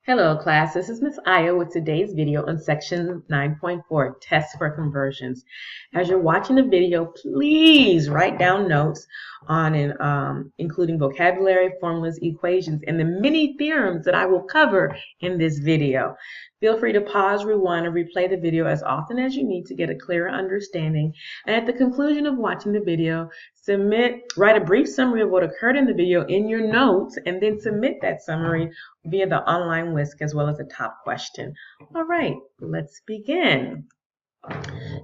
Hello class, this is Miss Aya with today's video on section 9.4, Tests for Convergence. As you're watching the video, please write down notes on including vocabulary, formulas, equations, and the many theorems that I will cover in this video. Feel free to pause, rewind, or replay the video as often as you need to get a clearer understanding. And at the conclusion of watching the video, write a brief summary of what occurred in the video in your notes, and then submit that summary via the online WISC as well as a top question. All right, let's begin.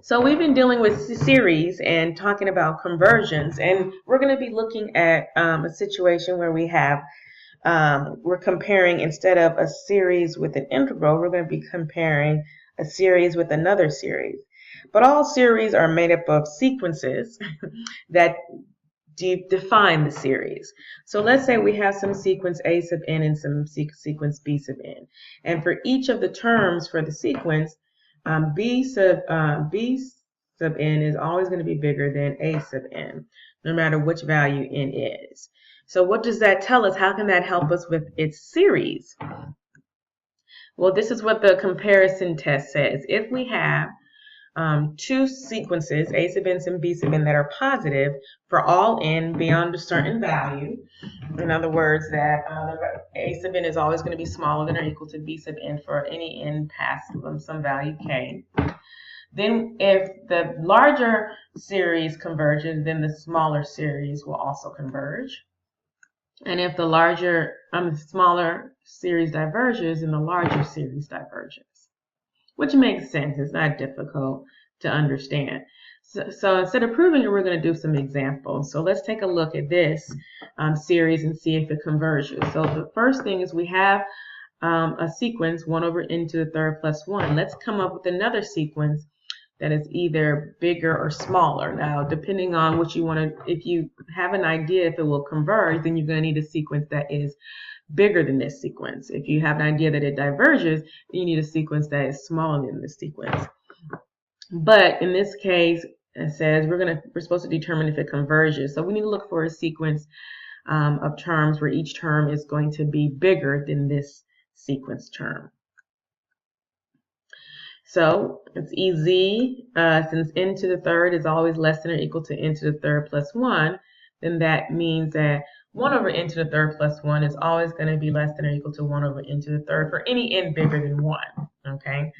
So we've been dealing with series and talking about conversions, and we're going to be looking at a situation where we have we're comparing, instead of a series with an integral, we're going to be comparing a series with another series. But all series are made up of sequences that define the series. So let's say we have some sequence A sub n and some sequence B sub n. And for each of the terms for the sequence, B sub n is always going to be bigger than A sub n, no matter which value n is. So what does that tell us? How can that help us with its series? Well, this is what the comparison test says. If we have two sequences, A sub n and B sub n, that are positive for all n beyond a certain value, in other words, that A sub n is always going to be smaller than or equal to B sub n for any n past some value k. Then if the larger series converges, then the smaller series will also converge. And if the smaller series diverges, then the larger series diverges. Which makes sense. It's not difficult to understand. So instead of proving it, we're going to do some examples. So let's take a look at this series and see if it converges. So the first thing is we have a sequence 1 over n to the third plus 1. Let's come up with another sequence that is either bigger or smaller. Now, depending on what you want to, if you have an idea if it will converge, then you're going to need a sequence that is bigger than this sequence. If you have an idea that it diverges, then you need a sequence that is smaller than this sequence. But in this case, it says we're supposed to determine if it converges. So we need to look for a sequence of terms where each term is going to be bigger than this sequence term. So it's easy. Since n to the third is always less than or equal to n to the third plus 1, then that means that 1 over n to the third plus 1 is always going to be less than or equal to 1 over n to the third for any n bigger than 1, okay?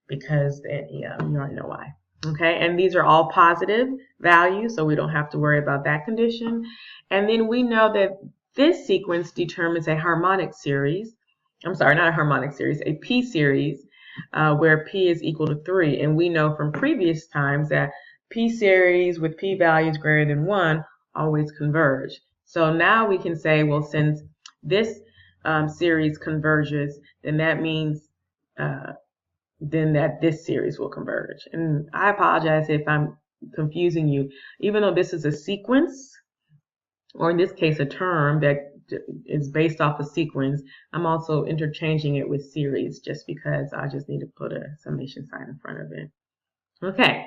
Because, you already know why, okay? And these are all positive values, so we don't have to worry about that condition. And then we know that this sequence determines a harmonic series. I'm sorry, not a harmonic series, a p series, where p is equal to 3. And we know from previous times that p series with p values greater than 1 always converge. So now we can say, well, since this series converges, then that means then that this series will converge. And I apologize if I'm confusing you. Even though this is a sequence, or in this case a term that is based off a sequence, I'm also interchanging it with series just because I just need to put a summation sign in front of it. Okay,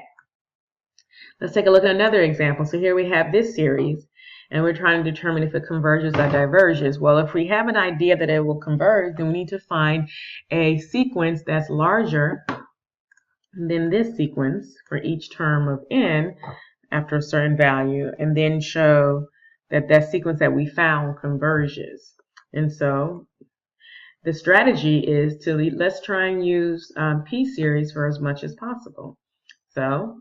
let's take a look at another example. So here we have this series, and we're trying to determine if it converges or diverges. Well, if we have an idea that it will converge, then we need to find a sequence that's larger than this sequence for each term of n after a certain value, and then show that that sequence that we found converges. And so the strategy is to let's try and use p series for as much as possible. So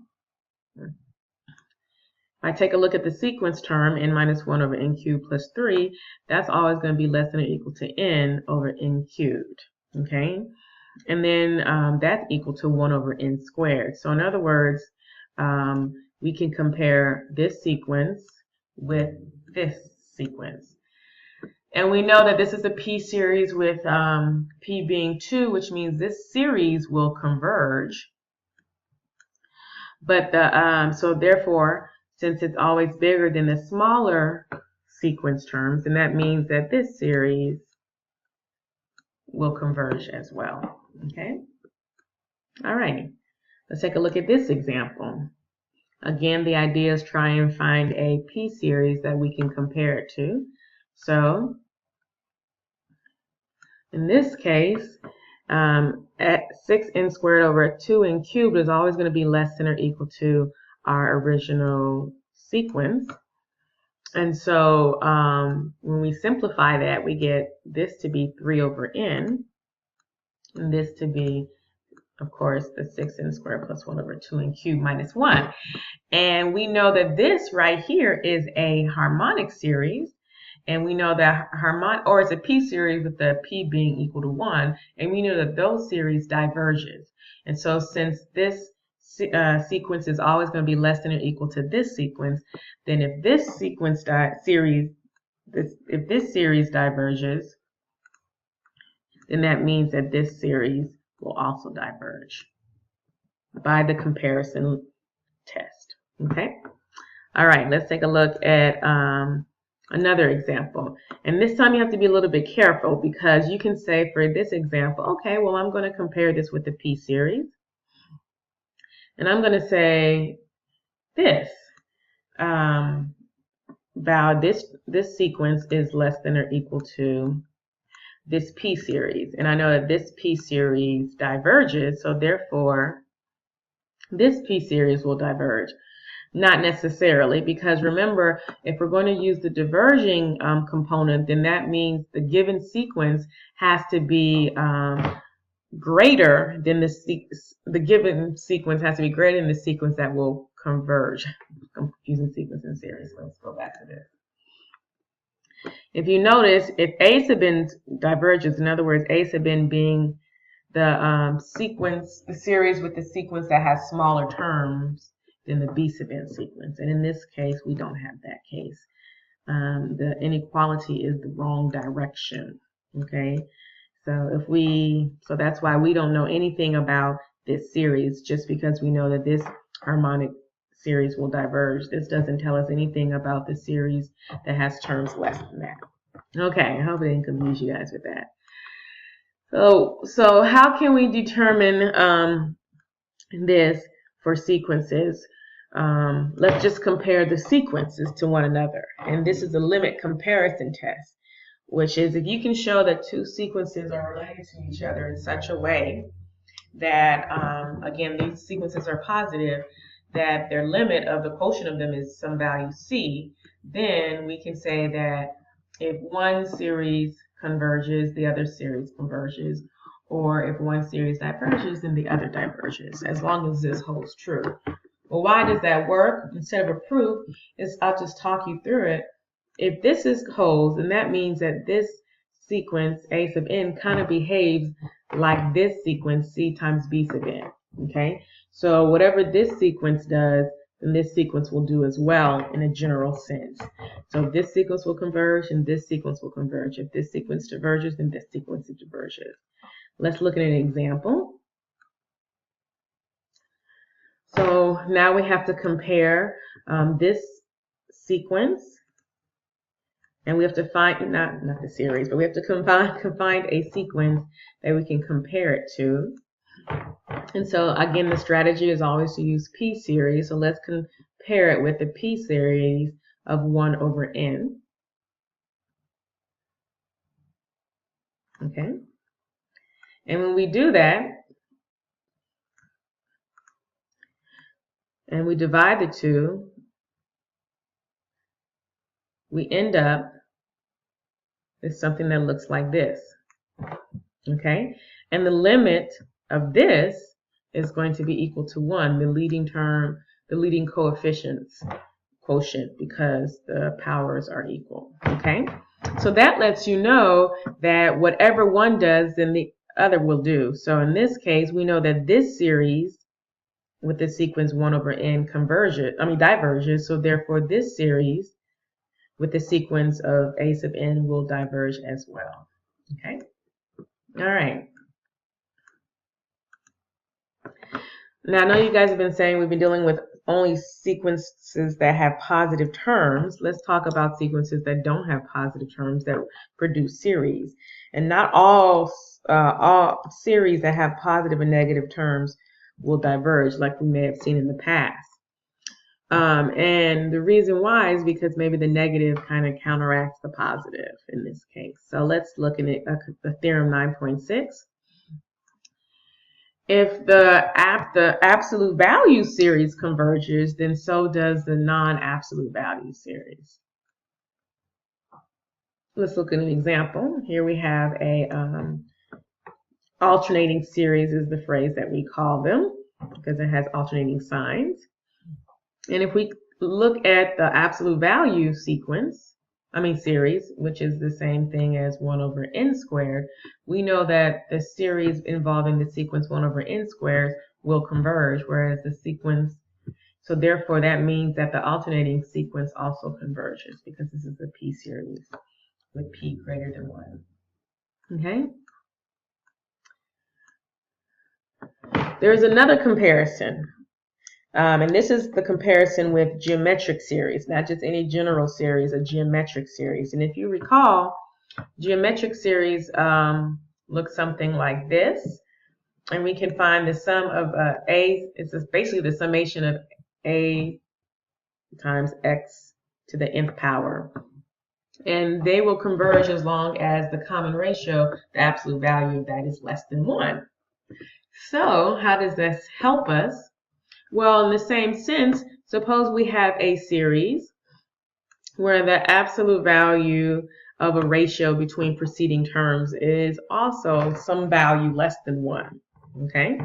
I take a look at the sequence term, n minus 1 over n cubed plus 3, that's always going to be less than or equal to n over n cubed, okay? And then that's equal to 1 over n squared. So in other words, we can compare this sequence with this sequence. And we know that this is a p series with p being 2, which means this series will converge. But so therefore, since it's always bigger than the smaller sequence terms, and that means that this series will converge as well. Okay? All right. Let's take a look at this example. Again, the idea is try and find a p series that we can compare it to. So In this case, at 6n squared over 2n cubed is always going to be less than or equal to our original sequence. And so when we simplify that, we get this to be 3 over n, and this to be, of course, the 6n squared plus 1 over 2n cubed minus 1. And we know that this right here is a harmonic series. And we know that or it's a p series with the p being equal to 1. And we know that those series diverges. And so since this sequence is always going to be less than or equal to this sequence, then if this series diverges, then that means that this series will also diverge by the comparison test. Okay? All right, let's take a look at another example. And this time you have to be a little bit careful, because you can say for this example, okay, well, I'm going to compare this with the p series. And I'm going to say this. This sequence is less than or equal to this p series. And I know that this p series diverges, so therefore this p series will diverge. Not necessarily, because remember, if we're going to use the diverging component, then that means the given sequence has to be greater than the given sequence has to be greater than the sequence that will converge. I'm confusing sequence and series. Let's go back to this. If you notice, if A sub n diverges, in other words, A sub n being the series with the sequence that has smaller terms than the B sub n sequence. And in this case, we don't have that case. The inequality is the wrong direction. Okay, so that's why we don't know anything about this series, just because we know that this harmonic series will diverge. This doesn't tell us anything about the series that has terms less than that. Okay, I hope I didn't confuse you guys with that. So how can we determine this for sequences? Let's just compare the sequences to one another. And this is a limit comparison test, which is if you can show that two sequences are related to each other in such a way that, again, these sequences are positive, that their limit of the quotient of them is some value c, then we can say that if one series converges, the other series converges, or if one series diverges, then the other diverges, as long as this holds true. Well, why does that work? Instead of a proof, I'll just talk you through it. If this holds, then that means that this sequence, A sub n, kind of behaves like this sequence, C times B sub n. Okay? So whatever this sequence does, then this sequence will do as well in a general sense. So this sequence will converge and this sequence will converge. If this sequence diverges, then this sequence diverges. Let's look at an example. So now we have to compare this sequence, and we have to find, not the series, but we have to find a sequence that we can compare it to. And so again, the strategy is always to use p series. So let's compare it with the p series of 1 over n. Okay. And when we do that, and we divide the two, we end up with something that looks like this. Okay? And the limit of this is going to be equal to 1, the leading term, the leading quotient, because the powers are equal. Okay? So that lets you know that whatever one does, then the other will do. So in this case, we know that this series with the sequence 1 over n diverges. So therefore, this series with the sequence of A sub n will diverge as well. Okay? All right. Now, I know you guys have been saying we've been dealing with only sequences that have positive terms. Let's talk about sequences that don't have positive terms that produce series. And not all series that have positive and negative terms will diverge, like we may have seen in the past. And the reason why is because maybe the negative kind of counteracts the positive in this case. So let's look at the theorem 9.6. If the absolute value series converges, then so does the non-absolute value series. Let's look at an example. Here we have a alternating series is the phrase that we call them because it has alternating signs. And if we look at the absolute value series, which is the same thing as 1 over n squared, we know that the series involving the sequence 1 over n squared will converge, whereas the sequence, so therefore that means that the alternating sequence also converges because this is a p series with p greater than 1. Okay? There's another comparison. And this is the comparison with geometric series, not just any general series, a geometric series. And if you recall, geometric series looks something like this. And we can find the sum of a, it's basically the summation of a times x to the nth power. And they will converge as long as the common ratio, the absolute value of that is less than 1. So how does this help us? Well, in the same sense, suppose we have a series where the absolute value of a ratio between preceding terms is also some value less than 1, okay?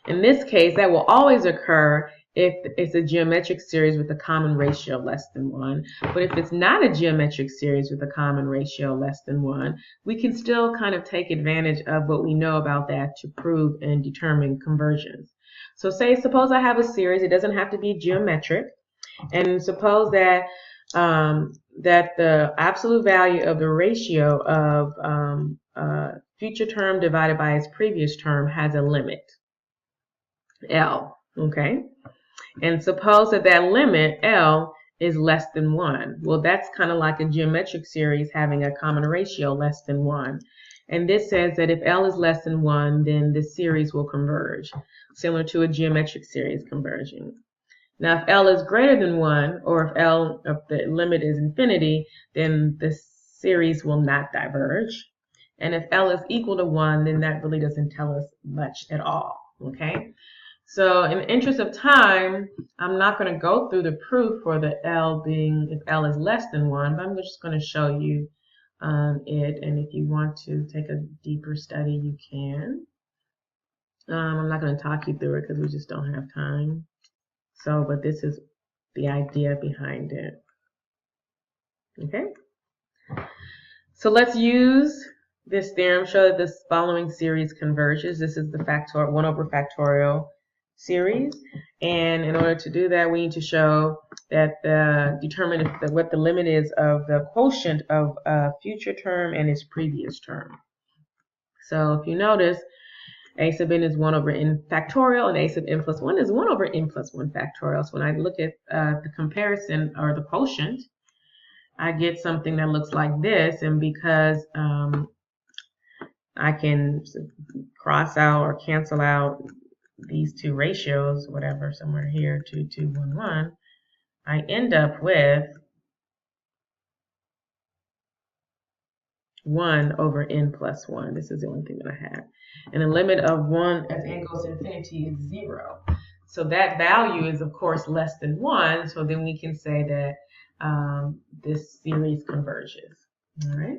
In this case, that will always occur if it's a geometric series with a common ratio less than 1. But if it's not a geometric series with a common ratio less than 1, we can still kind of take advantage of what we know about that to prove and determine convergence. So suppose I have a series, it doesn't have to be geometric, and suppose that that the absolute value of the ratio of future term divided by its previous term has a limit, L, okay? And suppose that that limit, L, is less than 1. Well, that's kind of like a geometric series having a common ratio less than 1. And this says that if L is less than 1, then the series will converge, similar to a geometric series converging. Now, if L is greater than 1, or if the limit is infinity, then the series will not diverge. And if L is equal to 1, then that really doesn't tell us much at all, okay? So in the interest of time, I'm not going to go through the proof for the L being if L is less than 1, but I'm just going to show you it, and if you want to take a deeper study, you can. I'm not going to talk you through it because we just don't have time. So, but this is the idea behind it. Okay? So let's use this theorem, show that this following series converges. This is the 1 over factorial series, and in order to do that, we need to show that determine what the limit is of the quotient of a future term and its previous term. So if you notice, a sub n is 1 over n factorial, and a sub n plus 1 is 1 over n plus 1 factorial. So when I look at the comparison or the quotient, I get something that looks like this, and because I can cross out or cancel out these two ratios, whatever, somewhere here, 2, 2, 1, 1, I end up with 1 over n plus 1. This is the only thing that I have. And the limit of 1 as n goes to infinity is 0. So that value is, of course, less than 1. So then we can say that this series converges. All right.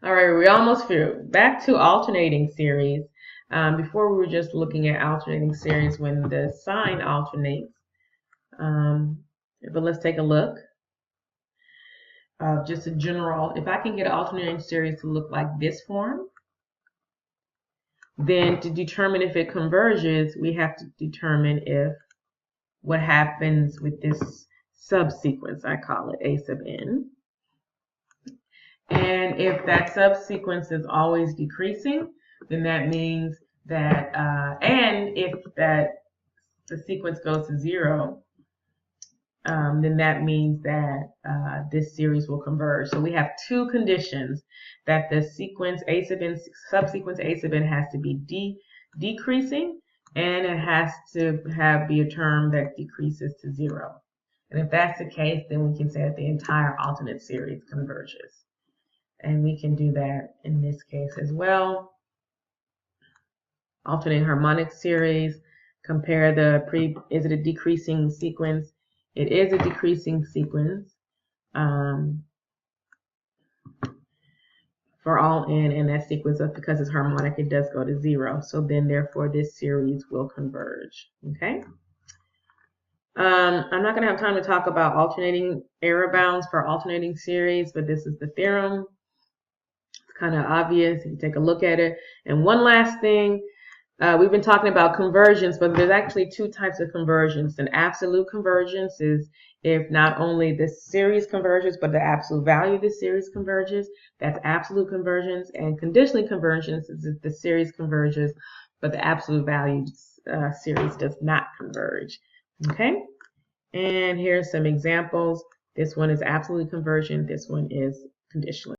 All right, we're almost through. Back to alternating series. Before we were just looking at alternating series when the sign alternates. But let's take a look. Just a general, if I can get an alternating series to look like this form, then to determine if it converges, we have to determine what happens with this subsequence. I call it a sub n. And if that subsequence is always decreasing, then that means that, and if the sequence goes to 0, then that means that this series will converge. So we have two conditions: that the sequence a sub n, subsequence a sub n has to be decreasing, and it has to be a term that decreases to 0. And if that's the case, then we can say that the entire alternate series converges. And we can do that in this case as well. Alternating harmonic series, compare is it a decreasing sequence? It is a decreasing sequence for all n in that sequence, because it's harmonic, it does go to 0. So then therefore this series will converge. Okay. I'm not going to have time to talk about alternating error bounds for alternating series, but this is the theorem. It's kind of obvious if you take a look at it. And one last thing, we've been talking about convergence, but there's actually two types of convergence. An absolute convergence is if not only the series converges, but the absolute value of the series converges. That's absolute convergence. And conditional convergence is if the series converges, but the absolute value series does not converge. Okay, and here's some examples. This one is absolutely convergent. This one is conditional.